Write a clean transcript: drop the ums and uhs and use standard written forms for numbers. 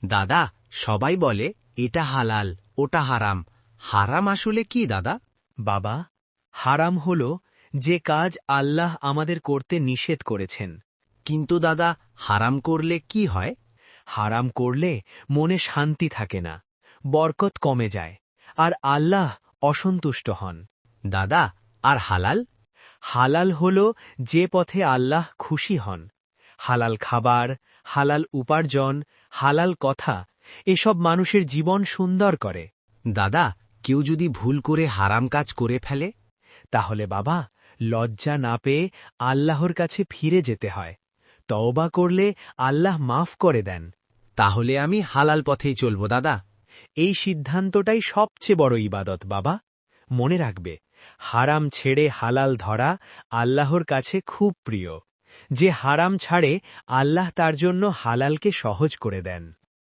দাদা, সবাই বলে এটা হালাল, ওটা হারাম। হারাম আসলে কি দাদা? বাবা, হারাম হল যে কাজ আল্লাহ আমাদের করতে নিষেধ করেছেন। কিন্তু দাদা, হারাম করলে কি হয়? হারাম করলে মনে শান্তি থাকে না, বরকত কমে যায়, আর আল্লাহ অসন্তুষ্ট হন। দাদা, আর হালাল? হালাল হল যে পথে আল্লাহ খুশি হন। হালাল খাবার, হালাল উপার্জন, হালাল কথা, এসব মানুষের জীবন সুন্দর করে। দাদা, কেউ যদি ভুল করে হারাম কাজ করে ফেলে? তাহলে বাবা, লজ্জা না পেয়ে আল্লাহর কাছে ফিরে যেতে হয়। তওবা করলে আল্লাহ মাফ করে দেন। তাহলে আমি হালাল পথেই চলব দাদা। এই সিদ্ধান্তটাই সবচেয়ে বড় ইবাদত বাবা। মনে রাখবে, হারাম ছেড়ে হালাল ধরা আল্লাহর কাছে খুব প্রিয়। যে হারাম ছাড়ে, আল্লাহ তার জন্য হালালকে সহজ করে দেন।